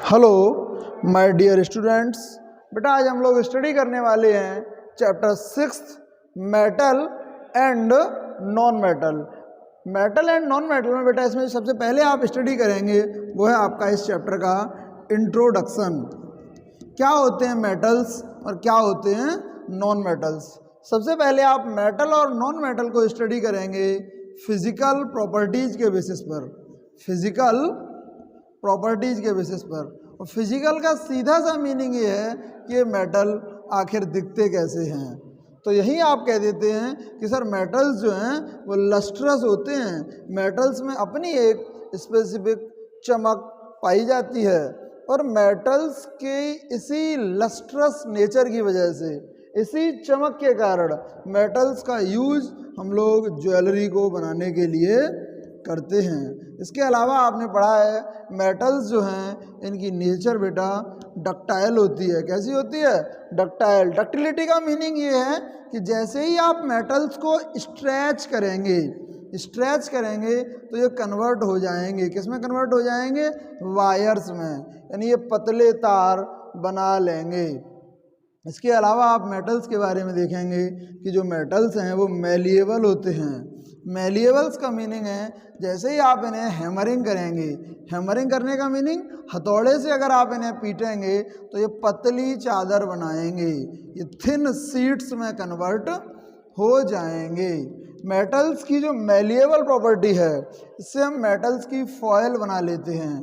Hello my dear students, बेटा आज हम लोग स्टडी करने वाले हैं chapter 6 metal and non metal. Metal and non metal में बेटा इसमें सबसे पहले आप स्टडी करेंगे वो है आपका इस चैप्टर का इंट्रोडक्शन। क्या होते हैं मेटल्स और क्या होते हैं नॉन मेटल्स। सबसे पहले आप मेटल और नॉन मेटल को स्टडी करेंगे फिजिकल प्रॉपर्टीज के बेसिस पर, फिजिकल प्रॉपर्टीज के बेसिस पर। और फिजिकल का सीधा सा मीनिंग ये है कि ये मेटल आखिर दिखते कैसे हैं। तो यही आप कह देते हैं कि सर मेटल्स जो हैं वो लस्ट्रस होते हैं, मेटल्स में अपनी एक स्पेसिफिक चमक पाई जाती है और मेटल्स के इसी लस्ट्रस नेचर की वजह से, इसी चमक के कारण मेटल्स का यूज हम लोग ज्वेलरी को बनाने के लिए करते हैं। इसके अलावा आपने पढ़ा है मेटल्स जो हैं इनकी नेचर बेटा डक्टाइल होती है। कैसी होती है? डक्टाइल। डक्टिलिटी का मीनिंग ये है कि जैसे ही आप मेटल्स को स्ट्रेच करेंगे तो ये कन्वर्ट हो जाएंगे। किस में कन्वर्ट हो जाएंगे? वायर्स में, यानी ये पतले तार बना लेंगे। इसके अलावा आप मेटल्स के बारे में देखेंगे कि जो मेटल्स हैं वो मेलिएबल होते हैं। मेलिएबल्स का मीनिंग है जैसे ही आप इन्हें हैमरिंग करेंगे, हैमरिंग करने का मीनिंग हथौड़े से अगर आप इन्हें पीटेंगे तो ये पतली चादर बनाएंगे, ये थिन शीट्स में कन्वर्ट हो जाएंगे। मेटल्स की जो मेलिएबल प्रॉपर्टी है इससे हम मेटल्स की फॉयल बना लेते हैं।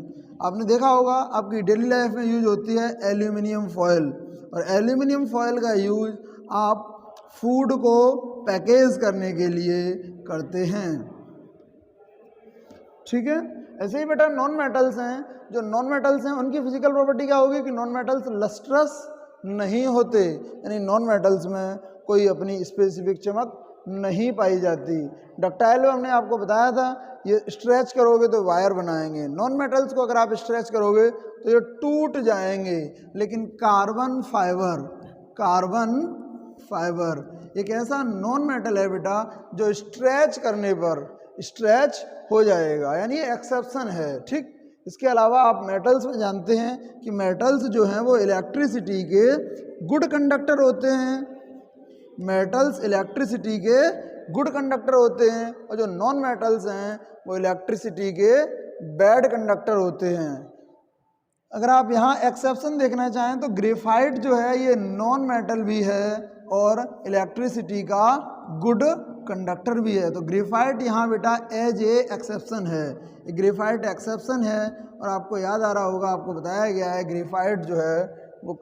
आपने देखा होगा आपकी डेली लाइफ में यूज होती है एल्यूमिनियम फॉयल, और एल्यूमिनियम फॉयल का यूज आप फूड को पैकेज करने के लिए करते हैं। ठीक है, ऐसे ही बेटा नॉन मेटल्स हैं। जो नॉन मेटल्स हैं उनकी फिजिकल प्रॉपर्टी क्या होगी कि नॉन मेटल्स लस्ट्रस नहीं होते, यानी नॉन मेटल्स में कोई अपनी स्पेसिफिक चमक नहीं पाई जाती। डक्टाइल में हमने आपको बताया था ये स्ट्रेच करोगे तो वायर बनाएंगे, नॉन मेटल्स को अगर आप स्ट्रेच करोगे तो ये टूट जाएंगे। लेकिन कार्बन फाइबर एक ऐसा नॉन मेटल है बेटा जो स्ट्रेच करने पर स्ट्रेच हो जाएगा, यानी ये एक्सेप्शन है। ठीक, इसके अलावा आप मेटल्स में जानते हैं कि मेटल्स जो हैं वो इलेक्ट्रिसिटी के गुड कंडक्टर होते हैं। मेटल्स इलेक्ट्रिसिटी के गुड कंडक्टर होते हैं और जो नॉन मेटल्स हैं वो इलेक्ट्रिसिटी के बैड कंडक्टर होते हैं। अगर आप यहाँ एक्सेप्शन देखना चाहें तो ग्रेफाइट जो है ये नॉन मेटल भी है और इलेक्ट्रिसिटी का गुड कंडक्टर भी है। तो ग्रेफाइट यहाँ बेटा एज ए एक्सेप्शन है, ग्रेफाइट एक्सेप्शन है। और आपको याद आ रहा होगा, आपको बताया गया है ग्रेफाइट जो है वो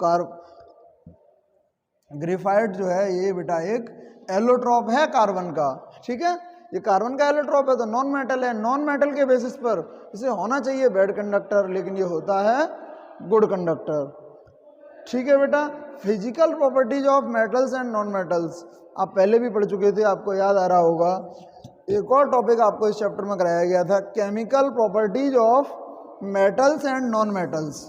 ग्रेफाइट जो है ये बेटा एक एलोट्रॉप है कार्बन का। ठीक है, ये कार्बन का एलोट्रॉप है तो नॉन मेटल है। नॉन मेटल के बेसिस पर इसे होना चाहिए बैड कंडक्टर, लेकिन ये होता है गुड कंडक्टर। ठीक है बेटा, physical properties of metals and non metals आप पहले भी पढ़ चुके थे, आपको याद आ रहा होगा। एक और टॉपिक आपको इस चैप्टर में कराया गया था, chemical properties of metals and non metals.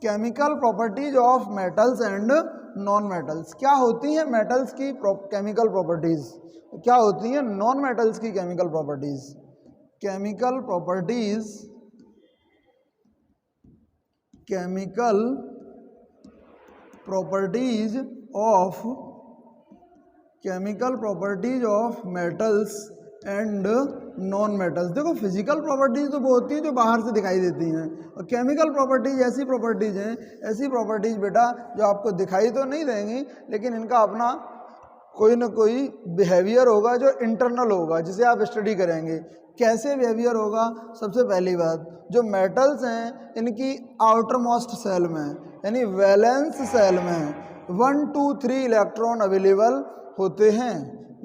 Chemical properties of metals and non metals. क्या होती हैं मेटल्स की केमिकल प्रॉपर्टीज, क्या होती हैं नॉन मेटल्स की chemical properties. Chemical properties of metals and non metals. देखो फिजिकल प्रॉपर्टीज तो वो होती हैं जो बाहर से दिखाई देती हैं, और केमिकल प्रॉपर्टीज ऐसी प्रॉपर्टीज हैं, ऐसी प्रॉपर्टीज बेटा जो आपको दिखाई तो नहीं देंगी लेकिन इनका अपना कोई ना कोई बिहेवियर होगा जो इंटरनल होगा, जिसे आप स्टडी करेंगे। कैसे बिहेवियर होगा? सबसे पहली बात, जो मेटल्स हैं इनकी आउटर मोस्ट सेल में, यानी वैलेंस सेल में 1 2 3 इलेक्ट्रॉन अवेलेबल होते हैं।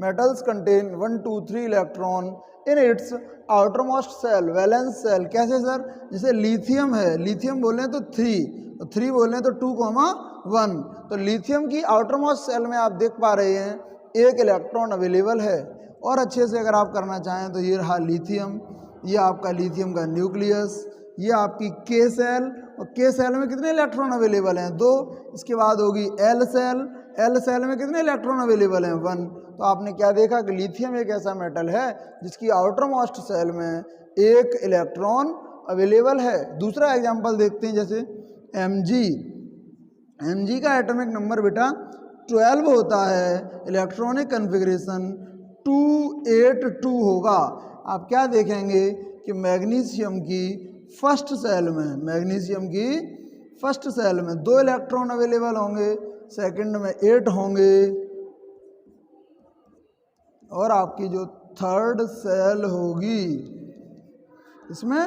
Metals contain 1 2 3 electron in its outermost shell, valence shell. कैसे सर? जैसे लिथियम है, लिथियम बोलें तो 3, 3 बोलें तो 2,1। तो लिथियम की आउटर मोस्ट सेल में आप देख पा रहे हैं 1 इलेक्ट्रॉन अवेलेबल है। और अच्छे से अगर आप करना चाहें तो ये रहा लिथियम, ये आपका लिथियम का न्यूक्लियस, ये आपकी के सेल, और के सेल में कितने इलेक्ट्रॉन अवेलेबल हैं? 2। इसके बाद होगी एल सेल, एल सेल में कितने इलेक्ट्रॉन अवेलेबल हैं? 1। तो आपने क्या देखा कि लिथियम एक ऐसा मेटल है जिसकी आउटर मोस्ट सेल में 1 इलेक्ट्रॉन अवेलेबल है। दूसरा एग्जांपल देखते हैं, जैसे Mg का एटॉमिक नंबर बेटा 12 होता है, इलेक्ट्रॉनिक कन्फिग्रेशन 282 होगा। आप क्या देखेंगे कि मैग्नीशियम की फर्स्ट सेल में 2 इलेक्ट्रॉन अवेलेबल होंगे, सेकंड में 8 होंगे, और आपकी जो थर्ड सेल होगी इसमें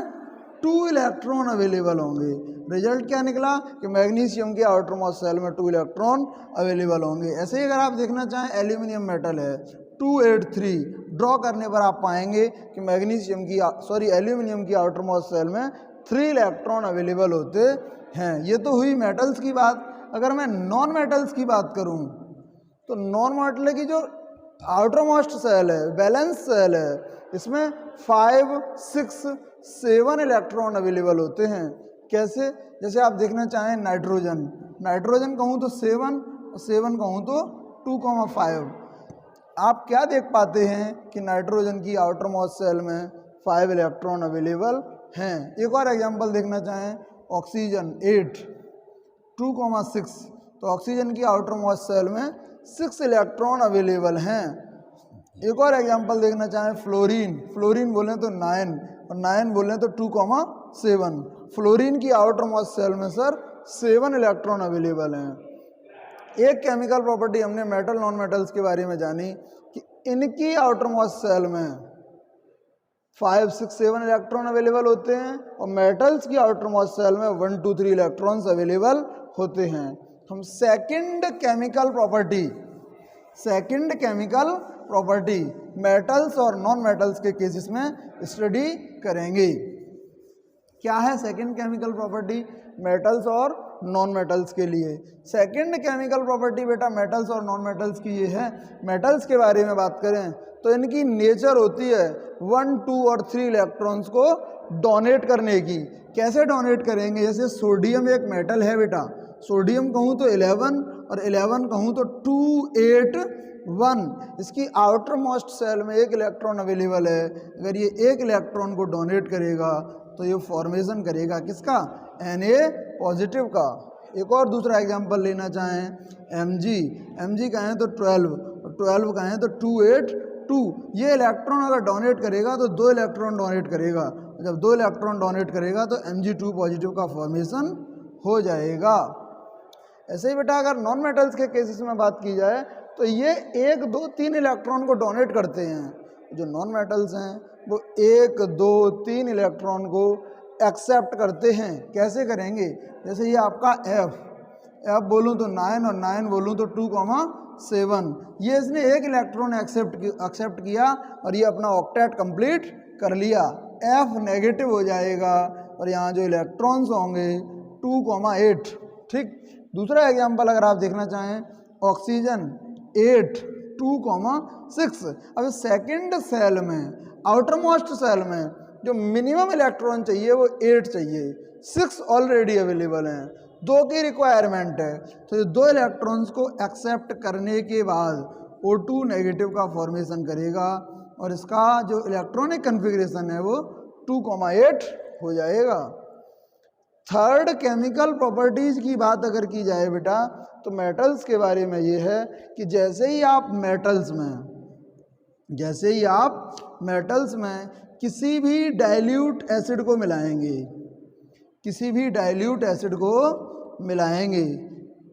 2 इलेक्ट्रॉन अवेलेबल होंगे। रिजल्ट क्या निकला कि मैग्नीशियम के आउटर मोस्ट सेल में 2 इलेक्ट्रॉन अवेलेबल होंगे। ऐसे ही अगर आप देखना चाहें, एल्यूमिनियम मेटल है 283, ड्रॉ करने पर आप पाएंगे कि एल्यूमिनियम की आउटर मोस्ट सेल में 3 इलेक्ट्रॉन अवेलेबल होते हैं। ये तो हुई मेटल्स की बात। अगर मैं नॉन मेटल्स की बात करूं तो नॉन मेटल की जो आउटर मोस्ट सेल है, बैलेंस सेल है, इसमें 5, 6, 7 इलेक्ट्रॉन अवेलेबल होते हैं। कैसे? जैसे आप देखना चाहें नाइट्रोजन कहूँ तो 7 और 7 कहूँ तो 2,5। आप क्या देख पाते हैं कि नाइट्रोजन की आउटर मोस्ट सेल में 5 इलेक्ट्रॉन अवेलेबल हैं। एक और एग्जांपल देखना चाहें, ऑक्सीजन 8, 2,6, तो ऑक्सीजन की आउटर मोस्ट सेल में 6 इलेक्ट्रॉन अवेलेबल हैं। एक और एग्जांपल देखना चाहें, फ्लोरीन बोलें तो 9 और 9 बोलें तो 2,7। फ्लोरीन की आउटर मोस्ट सेल में सर 7 इलेक्ट्रॉन अवेलेबल हैं। एक केमिकल प्रॉपर्टी हमने मेटल नॉन मेटल्स के बारे में जानी कि इनकी आउटर मोस्ट सेल में 5, 6, 7 इलेक्ट्रॉन अवेलेबल होते हैं, और मेटल्स की आउटर मोस्ट सेल में 1, 2, 3 इलेक्ट्रॉन्स अवेलेबल होते हैं। हम सेकंड केमिकल प्रॉपर्टी मेटल्स और नॉन मेटल्स के केसेस में स्टडी करेंगे। क्या है सेकंड केमिकल प्रॉपर्टी मेटल्स और नॉन मेटल्स के लिए? सेकंड केमिकल प्रॉपर्टी बेटा मेटल्स और नॉन मेटल्स की ये है, मेटल्स के बारे में बात करें तो इनकी नेचर होती है 1, 2 और 3 इलेक्ट्रॉन्स को डोनेट करने की। कैसे डोनेट करेंगे? जैसे सोडियम एक मेटल है बेटा, सोडियम कहूँ तो 11 और 11 कहूँ तो 281। इसकी आउटर मोस्ट सेल में 1 इलेक्ट्रॉन अवेलेबल है। अगर ये 1 इलेक्ट्रॉन को डोनेट करेगा तो ये फॉर्मेशन करेगा किसका? Na पॉजिटिव का। एक और दूसरा एग्जांपल लेना चाहें, Mg कहें तो 12 और 12 कहें तो 282। ये इलेक्ट्रॉन अगर डोनेट करेगा तो 2 इलेक्ट्रॉन डोनेट करेगा। जब 2 इलेक्ट्रॉन डोनेट करेगा तो Mg2 पॉजिटिव का फॉर्मेशन हो जाएगा। ऐसे ही बेटा अगर नॉन मेटल्स के केसेस में बात की जाए तो ये 1, 2, 3 इलेक्ट्रॉन को डोनेट करते हैं। जो नॉन मेटल्स हैं वो 1, 2, 3 इलेक्ट्रॉन को एक्सेप्ट करते हैं। कैसे करेंगे? जैसे ये आपका F बोलूँ तो 9 और 9 बोलूँ तो 2,7। ये इसने 1 इलेक्ट्रॉन एक्सेप्ट किया और ये अपना ऑक्टेट कंप्लीट कर लिया। F नेगेटिव हो जाएगा और यहाँ जो इलेक्ट्रॉन्स होंगे 2,8। ठीक। दूसरा एग्जांपल अगर आप देखना चाहें, ऑक्सीजन 8, 2,6। अब सेकंड सेल में आउटर मोस्ट सेल में जो मिनिमम इलेक्ट्रॉन चाहिए वो 8 चाहिए, 6 ऑलरेडी अवेलेबल हैं, 2 की रिक्वायरमेंट है। तो ये 2 इलेक्ट्रॉन्स को एक्सेप्ट करने के बाद O2 नेगेटिव का फॉर्मेशन करेगा और इसका जो इलेक्ट्रॉनिक कन्फिग्रेशन है वो 2,8 हो जाएगा। थर्ड केमिकल प्रॉपर्टीज की बात अगर की जाए बेटा तो मेटल्स के बारे में ये है कि जैसे ही आप मेटल्स में किसी भी डाइल्यूट एसिड को मिलाएंगे,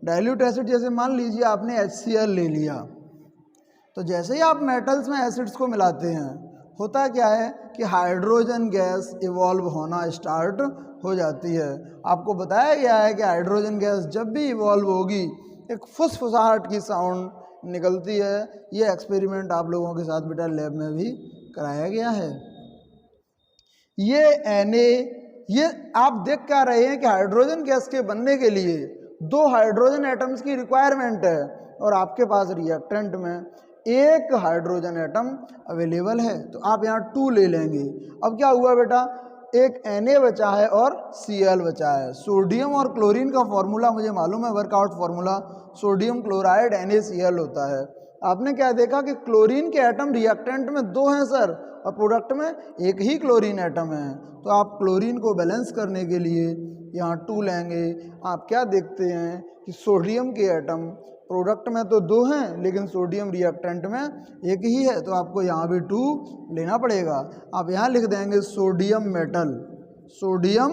डाइल्यूट एसिड जैसे मान लीजिए आपने HCl ले लिया, तो जैसे ही आप मेटल्स में एसिड्स को मिलाते हैं होता क्या है कि हाइड्रोजन गैस इवॉल्व होना स्टार्ट हो जाती है। आपको बताया गया है कि हाइड्रोजन गैस जब भी इवॉल्व होगी एक फुसफुसाहट की साउंड निकलती है। ये एक्सपेरिमेंट आप लोगों के साथ बेटा लैब में भी कराया गया है। ये आप देख क्या रहे हैं कि हाइड्रोजन गैस के बनने के लिए 2 हाइड्रोजन एटम्स की रिक्वायरमेंट है और आपके पास रिएक्टेंट में 1 हाइड्रोजन एटम अवेलेबल है, तो आप यहाँ 2 ले लेंगे। अब क्या हुआ बेटा, एक Na बचा है और Cl बचा है। सोडियम और क्लोरीन का फॉर्मूला मुझे मालूम है, workout formula sodium chloride NaCl होता है। आपने क्या देखा कि क्लोरीन के एटम रिएक्टेंट में 2 हैं सर, और प्रोडक्ट में एक ही क्लोरीन एटम है। तो आप क्लोरीन को बैलेंस करने के लिए यहाँ 2 लेंगे। आप क्या देखते हैं कि सोडियम के एटम प्रोडक्ट में तो 2 हैं, लेकिन सोडियम रिएक्टेंट में एक ही है, तो आपको यहाँ भी 2 लेना पड़ेगा। आप यहाँ लिख देंगे सोडियम मेटल, सोडियम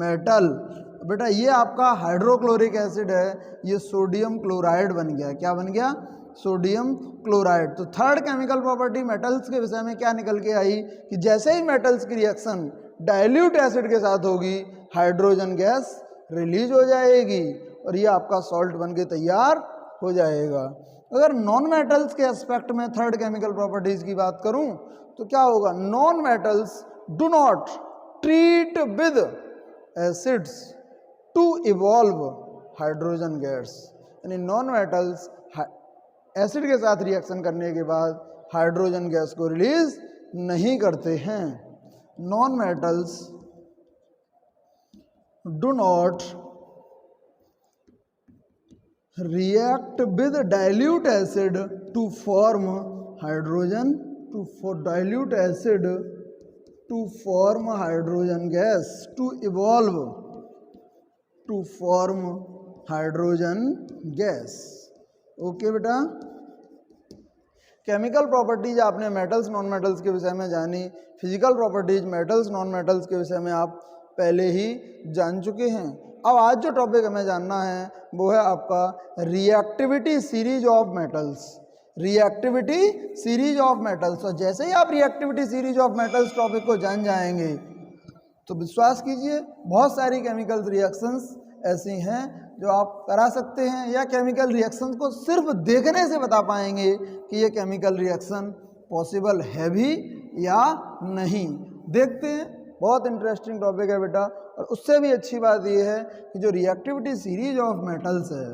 मेटल। बेटा ये आपका हाइड्रोक्लोरिक एसिड है, ये सोडियम क्लोराइड बन गया। क्या बन गया? Sodium chloride. तो थर्ड केमिकल प्रॉपर्टी मेटल्स के विषय में क्या निकल के आई कि जैसे ही मेटल्स की रिएक्शन डाइल्यूट एसिड के साथ होगी, हाइड्रोजन गैस रिलीज हो जाएगी और ये आपका सॉल्ट बन के तैयार हो जाएगा। अगर नॉन मेटल्स के एस्पेक्ट में थर्ड केमिकल प्रॉपर्टीज की बात करूं तो क्या होगा? Non metals do not treat with acids to evolve hydrogen gas, यानी नॉन मेटल्स एसिड के साथ रिएक्शन करने के बाद हाइड्रोजन गैस को रिलीज नहीं करते हैं। Non metals do not react with dilute acid to form hydrogen dilute acid to form hydrogen gas to evolve to form hydrogen gas। Okay बेटा, केमिकल प्रॉपर्टीज आपने मेटल्स नॉन मेटल्स के विषय में जानी, physical properties metals non metals के विषय में आप पहले ही जान चुके हैं। अब आज जो टॉपिक हमें जानना है वो है आपका reactivity series of metals, reactivity series of metals. और जैसे ही आप reactivity series of metals topic को जान जाएंगे तो विश्वास कीजिए बहुत सारी केमिकल रिएक्शंस ऐसी हैं जो आप करा सकते हैं, या केमिकल रिएक्शंस को सिर्फ देखने से बता पाएंगे कि ये केमिकल रिएक्शन पॉसिबल है भी या नहीं। देखते हैं, बहुत इंटरेस्टिंग टॉपिक है बेटा। और उससे भी अच्छी बात ये है कि जो रिएक्टिविटी सीरीज ऑफ मेटल्स है,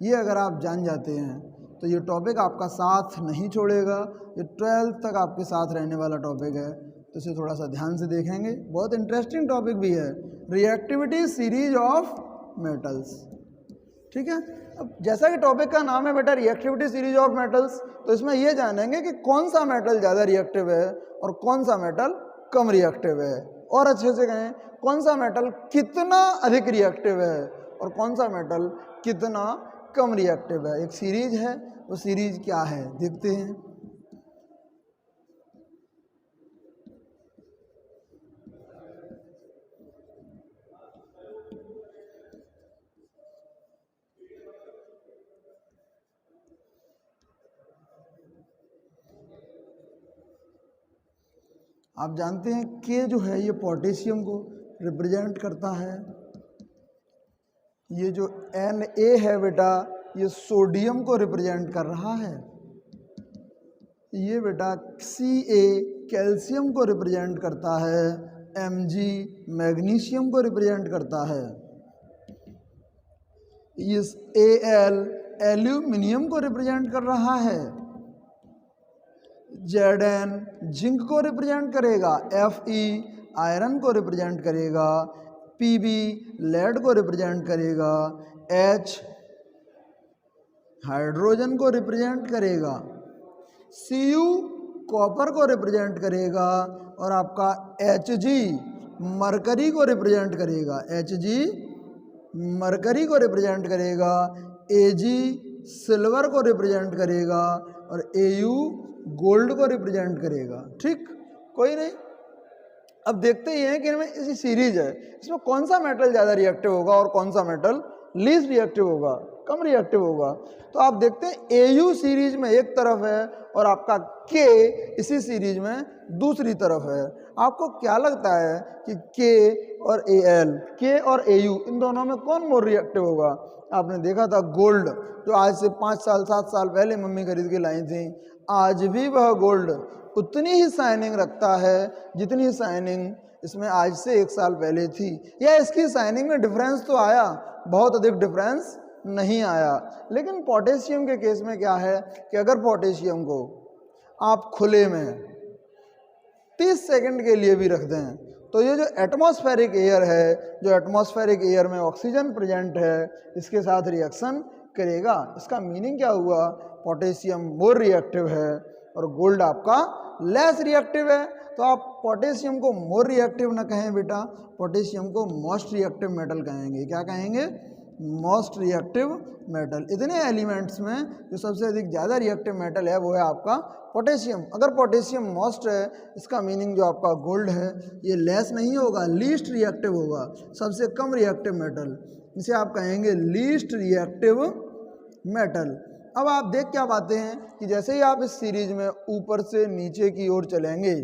ये अगर आप जान जाते हैं तो ये टॉपिक आपका साथ नहीं छोड़ेगा। ये 12th तक आपके साथ रहने वाला टॉपिक है, तो इसे थोड़ा सा ध्यान से देखेंगे। बहुत इंटरेस्टिंग टॉपिक भी है, रिएक्टिविटी सीरीज ऑफ मेटल्स। ठीक है, अब जैसा कि टॉपिक का नाम है बेटा रिएक्टिविटी सीरीज ऑफ मेटल्स, तो इसमें यह जानेंगे कि कौन सा मेटल ज़्यादा रिएक्टिव है और कौन सा मेटल कम रिएक्टिव है। और अच्छे से कहें, कौन सा मेटल कितना अधिक रिएक्टिव है और कौन सा मेटल कितना कम रिएक्टिव है। एक सीरीज है, वो सीरीज क्या है देखते हैं। आप जानते हैं के जो है ये पोटेशियम को रिप्रेजेंट करता है, ये जो Na है बेटा ये सोडियम को रिप्रेजेंट कर रहा है, ये बेटा Ca कैल्शियम को रिप्रेजेंट करता है, Mg मैग्नीशियम को रिप्रेजेंट करता है, इस Al एल्यूमिनियम को रिप्रेजेंट कर रहा है, Zn जिंक को रिप्रेजेंट करेगा, Fe आयरन को रिप्रेजेंट करेगा, Pb लेड को रिप्रेजेंट करेगा, H हाइड्रोजन को रिप्रेजेंट करेगा, Cu कॉपर को रिप्रेजेंट करेगा और आपका Hg मरकरी को रिप्रेजेंट करेगा, Hg मरकरी को रिप्रेजेंट करेगा, Ag सिल्वर को रिप्रेजेंट करेगा और Au गोल्ड को रिप्रेजेंट करेगा। ठीक, कोई नहीं। अब देखते ही हैं कि इनमें इसी सीरीज है, इसमें कौन सा मेटल ज़्यादा रिएक्टिव होगा और कौन सा मेटल लीस्ट रिएक्टिव होगा, कम रिएक्टिव होगा। तो आप देखते हैं Au सीरीज में एक तरफ है और आपका K इसी सीरीज में दूसरी तरफ है। आपको क्या लगता है कि K और Al, K और Au इन दोनों में कौन मोर रिएक्टिव होगा? आपने देखा था गोल्ड जो आज से 5 साल 7 साल पहले मम्मी खरीद के लाई थी, आज भी वह गोल्ड उतनी ही शाइनिंग रखता है जितनी शाइनिंग इसमें आज से 1 साल पहले थी। या इसकी शाइनिंग में डिफरेंस तो आया, बहुत अधिक डिफरेंस नहीं आया। लेकिन पोटेशियम के केस में क्या है कि अगर पोटेशियम को आप खुले में 30 सेकंड के लिए भी रख दें तो ये जो एटमॉस्फेरिक एयर है, जो एटमॉस्फेरिक एयर में ऑक्सीजन प्रेजेंट है, इसके साथ रिएक्शन करेगा। इसका मीनिंग क्या हुआ, पोटेशियम मोर रिएक्टिव है और गोल्ड आपका लेस रिएक्टिव है। तो आप पोटेशियम को मोर रिएक्टिव ना कहें बेटा, पोटेशियम को मोस्ट रिएक्टिव मेटल कहेंगे। क्या कहेंगे, मोस्ट रिएक्टिव मेटल। इतने एलिमेंट्स में जो सबसे अधिक ज़्यादा रिएक्टिव मेटल है वो है आपका पोटेशियम। अगर पोटेशियम मोस्ट है, इसका मीनिंग जो आपका गोल्ड है ये लेस नहीं होगा, लीस्ट रिएक्टिव होगा, सबसे कम रिएक्टिव मेटल। इसे आप कहेंगे लीस्ट रिएक्टिव मेटल। अब आप देख क्या पाते हैं कि जैसे ही आप इस सीरीज में ऊपर से नीचे की ओर चलेंगे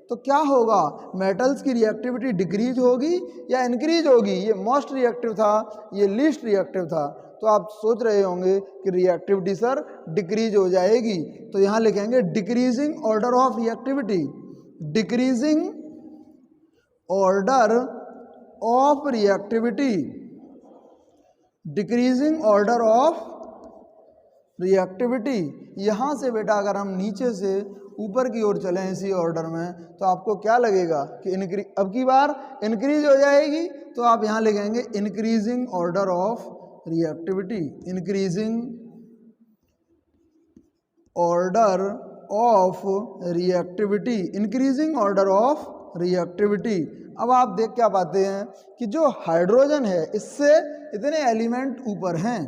तो क्या होगा, मेटल्स की रिएक्टिविटी डिक्रीज होगी या इंक्रीज होगी। ये मोस्ट रिएक्टिव था, ये लीस्ट रिएक्टिव था, तो आप सोच रहे होंगे कि रिएक्टिविटी सर डिक्रीज हो जाएगी, तो यहाँ लिखेंगे decreasing order of reactivity, decreasing order of reactivity, decreasing order of reactivity. यहाँ से बेटा अगर हम नीचे से ऊपर की ओर चलें इसी ऑर्डर में तो आपको क्या लगेगा कि अब की बार इंक्रीज हो जाएगी, तो आप यहाँ लिखेंगे increasing order of reactivity, increasing order of reactivity, increasing order of reactivity. अब आप देख क्या पाते हैं कि जो हाइड्रोजन है इससे इतने एलिमेंट ऊपर हैं,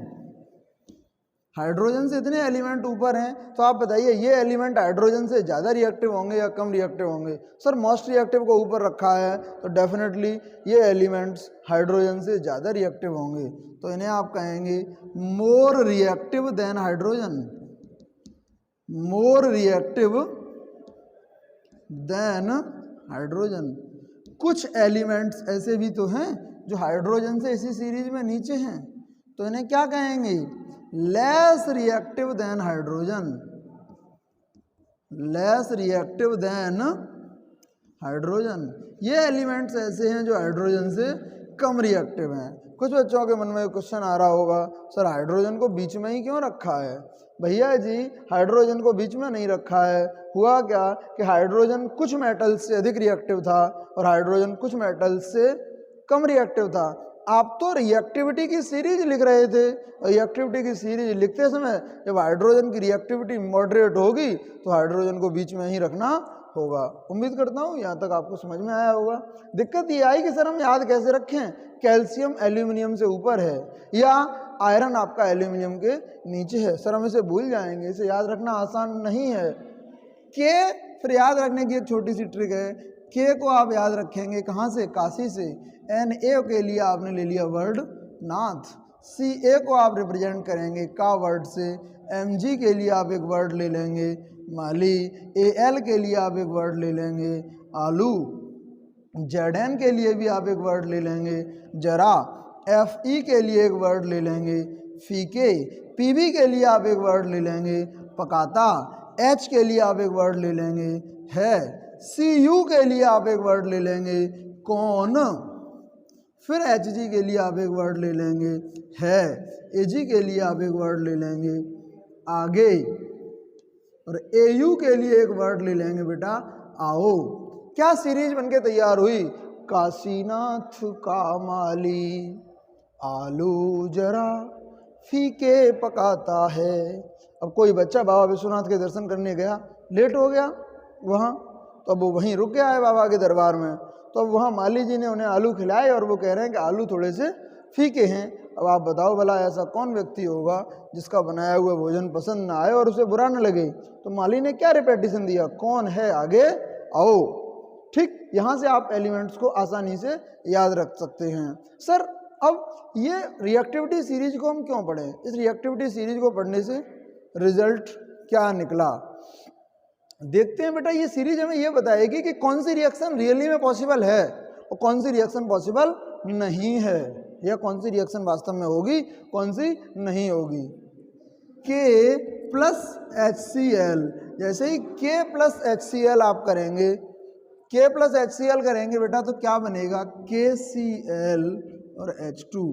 हाइड्रोजन से इतने एलिमेंट ऊपर हैं, तो आप बताइए ये एलिमेंट हाइड्रोजन से ज़्यादा रिएक्टिव होंगे या कम रिएक्टिव होंगे। सर मोस्ट रिएक्टिव को ऊपर रखा है तो डेफिनेटली ये एलिमेंट्स हाइड्रोजन से ज़्यादा रिएक्टिव होंगे, तो इन्हें आप कहेंगे more reactive than hydrogen, more reactive than hydrogen. कुछ एलिमेंट्स ऐसे भी तो हैं जो हाइड्रोजन से इसी सीरीज में नीचे हैं, तो इन्हें क्या कहेंगे, less reactive than hydrogen, less reactive than hydrogen. ये एलिमेंट्स ऐसे हैं जो हाइड्रोजन से कम रिएक्टिव हैं। कुछ बच्चों के मन में क्वेश्चन आ रहा होगा, सर हाइड्रोजन को बीच में ही क्यों रखा है। भैया जी हाइड्रोजन को बीच में नहीं रखा है, हुआ क्या कि हाइड्रोजन कुछ मेटल्स से अधिक रिएक्टिव था और हाइड्रोजन कुछ मेटल्स से कम रिएक्टिव था। आप तो रिएक्टिविटी की सीरीज लिख रहे थे, रिएक्टिविटी की सीरीज लिखते समय जब हाइड्रोजन की रिएक्टिविटी मॉडरेट होगी तो हाइड्रोजन को बीच में ही रखना होगा। उम्मीद करता हूँ यहाँ तक आपको समझ में आया होगा। दिक्कत ये आई कि सर हम याद कैसे रखें, कैल्शियम एल्यूमिनियम से ऊपर है या आयरन आपका एल्यूमिनियम के नीचे है, सर हम इसे भूल जाएंगे, इसे याद रखना आसान नहीं है। के फिर याद रखने की एक छोटी सी ट्रिक है, के को आप याद रखेंगे कहाँ से, काशी से। एन ए के लिए आपने ले लिया वर्ड नाथ, सी ए को आप रिप्रेजेंट करेंगे का वर्ड से, एम जी के लिए आप एक वर्ड ले लेंगे माली, ए एल के लिए आप एक वर्ड ले लेंगे आलू, जेड एन के लिए भी आप एक वर्ड ले लेंगे जरा, एफ ई के लिए एक वर्ड ले लेंगे फीके, पी बी के लिए आप एक वर्ड ले लेंगे पकाता, एच के लिए आप एक वर्ड ले लेंगे है, सी यू के लिए आप एक वर्ड ले लेंगे कौन, फिर एच जी के लिए आप एक वर्ड ले लेंगे है, ए जी के लिए आप एक वर्ड ले लेंगे आगे, और ए यू के लिए एक वर्ड ले लेंगे बेटा आओ। क्या सीरीज बनके तैयार हुई, काशीनाथ का माली आलू जरा फीके पकाता है। अब कोई बच्चा बाबा विश्वनाथ के दर्शन करने गया, लेट हो गया वहाँ, तो अब वो वहीं रुक गया है बाबा के दरबार में, तो अब वहाँ माली जी ने उन्हें आलू खिलाए और वो कह रहे हैं कि आलू थोड़े से फीके हैं। अब आप बताओ भला ऐसा कौन व्यक्ति होगा जिसका बनाया हुआ भोजन पसंद ना आए और उसे बुरा न लगे। तो माली ने क्या रिपीटिशन दिया, कौन है आगे आओ। ठीक, यहाँ से आप एलिमेंट्स को आसानी से याद रख सकते हैं। सर अब ये रिएक्टिविटी सीरीज को हम क्यों पढ़ें, इस रिएक्टिविटी सीरीज को पढ़ने से रिजल्ट क्या निकला देखते हैं बेटा। ये सीरीज हमें ये बताएगी कि कौन सी रिएक्शन रियली में पॉसिबल है और कौन सी रिएक्शन पॉसिबल नहीं है, या कौन सी रिएक्शन वास्तव में होगी कौन सी नहीं होगी। K प्लस HCl, जैसे ही K प्लस HCl आप करेंगे, K प्लस HCl करेंगे बेटा तो क्या बनेगा KCl और H2।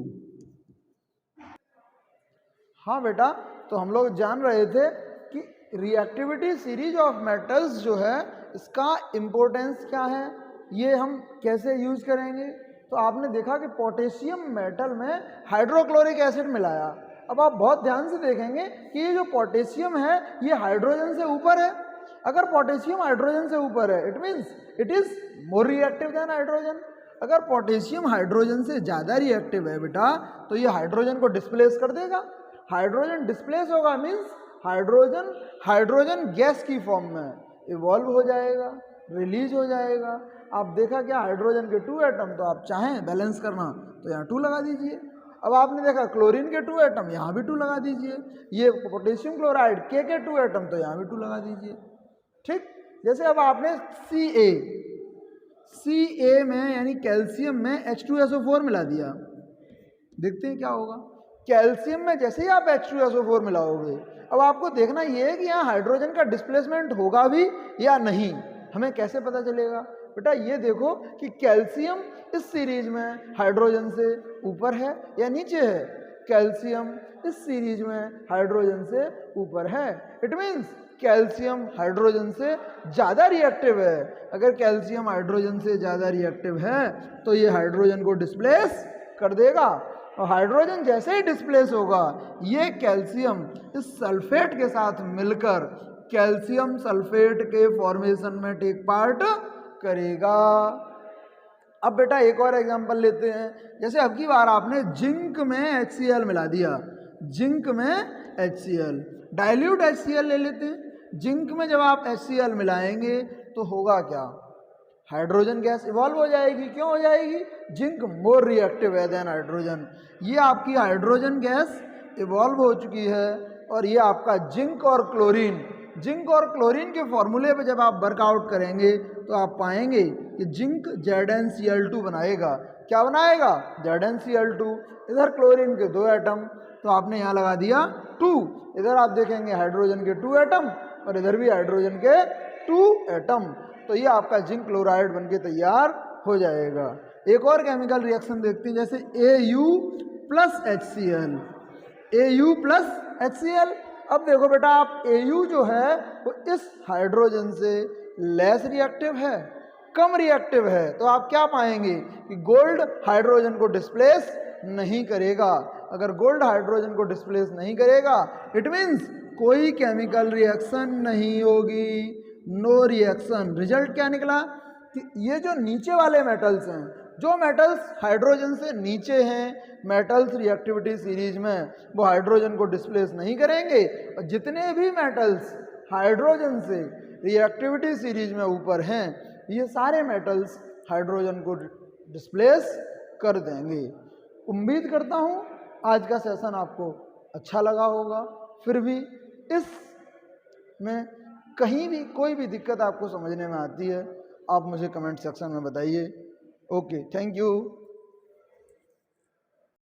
हाँ बेटा, तो हम लोग जान रहे थे कि रिएक्टिविटी सीरीज ऑफ मेटल्स जो है इसका इम्पोर्टेंस क्या है, ये हम कैसे यूज करेंगे। तो आपने देखा कि पोटेशियम मेटल में हाइड्रोक्लोरिक एसिड मिलाया, अब आप बहुत ध्यान से देखेंगे कि ये जो पोटेशियम है ये हाइड्रोजन से ऊपर है। अगर पोटेशियम हाइड्रोजन से ऊपर है it means it is more reactive than hydrogen. अगर पोटेशियम हाइड्रोजन से ज़्यादा रिएक्टिव है बेटा तो ये हाइड्रोजन को डिस्प्लेस कर देगा। हाइड्रोजन डिस्प्लेस होगा मीन्स हाइड्रोजन गैस की फॉर्म में इवॉल्व हो जाएगा, रिलीज हो जाएगा। आप देखा क्या, हाइड्रोजन के 2 एटम तो आप चाहें बैलेंस करना तो यहाँ 2 लगा दीजिए। अब आपने देखा क्लोरीन के 2 एटम, यहाँ भी 2 लगा दीजिए। ये पोटेशियम क्लोराइड के 2 एटम तो यहाँ भी 2 लगा दीजिए। ठीक, जैसे अब आपने Ca में यानी कैल्शियम में H2SO4 मिला दिया, देखते हैं क्या होगा। कैल्शियम में जैसे ही आप H2SO4 मिलाओगे, अब आपको देखना ये है कि यहाँ हाइड्रोजन का डिस्प्लेसमेंट होगा भी या नहीं। हमें कैसे पता चलेगा बेटा, ये देखो कि कैल्शियम इस सीरीज में हाइड्रोजन से ऊपर है या नीचे है। कैल्शियम इस सीरीज में हाइड्रोजन से ऊपर है, इट मीन्स कैल्शियम हाइड्रोजन से ज़्यादा रिएक्टिव है। अगर कैल्शियम हाइड्रोजन से ज़्यादा रिएक्टिव है तो ये हाइड्रोजन को डिस्प्लेस कर देगा, और हाइड्रोजन जैसे ही डिस्प्लेस होगा ये कैल्शियम इस सल्फेट के साथ मिलकर कैल्शियम सल्फेट के फॉर्मेशन में टेक पार्ट करेगा। अब बेटा एक और एग्जांपल लेते हैं। जैसे अब की बार आपने जिंक में HCl मिला दिया, जिंक में HCl, डाइल्यूट HCl ले लेते हैं। जिंक में जब आप HCl मिलाएंगे तो होगा क्या, हाइड्रोजन गैस इवॉल्व हो जाएगी। क्यों हो जाएगी, जिंक मोर रिएक्टिव है देन हाइड्रोजन। ये आपकी हाइड्रोजन गैस इवॉल्व हो चुकी है, और ये आपका जिंक और क्लोरीन के फॉर्मूले पे जब आप वर्कआउट करेंगे तो आप पाएंगे कि जिंक ZnCl2 बनाएगा। क्या बनाएगा, ZnCl2। इधर क्लोरीन के 2 एटम तो आपने यहाँ लगा दिया 2। इधर आप देखेंगे हाइड्रोजन के 2 एटम और इधर भी हाइड्रोजन के 2 एटम, तो ये आपका जिंक क्लोराइड बनके तैयार हो जाएगा। एक और केमिकल रिएक्शन देखते हैं, जैसे Au plus HCl, Au plus HCl। अब देखो बेटा, आप Au जो है वो इस हाइड्रोजन से लेस रिएक्टिव है, कम रिएक्टिव है, तो आप क्या पाएंगे कि गोल्ड हाइड्रोजन को डिस्प्लेस नहीं करेगा। अगर गोल्ड हाइड्रोजन को डिस्प्लेस नहीं करेगा इट मीन्स कोई केमिकल रिएक्शन नहीं होगी, नो रिएक्शन। रिजल्ट क्या निकला कि ये जो नीचे वाले मेटल्स हैं, जो मेटल्स हाइड्रोजन से नीचे हैं, मेटल्स रिएक्टिविटी सीरीज में वो हाइड्रोजन को डिस्प्लेस नहीं करेंगे, और जितने भी मेटल्स हाइड्रोजन से रिएक्टिविटी सीरीज में ऊपर हैं ये सारे मेटल्स हाइड्रोजन को डिस्प्लेस कर देंगे। उम्मीद करता हूँ आज का सेशन आपको अच्छा लगा होगा। फिर भी इस में कहीं भी कोई भी दिक्कत आपको समझने में आती है आप मुझे कमेंट सेक्शन में बताइए। Okay, thank you.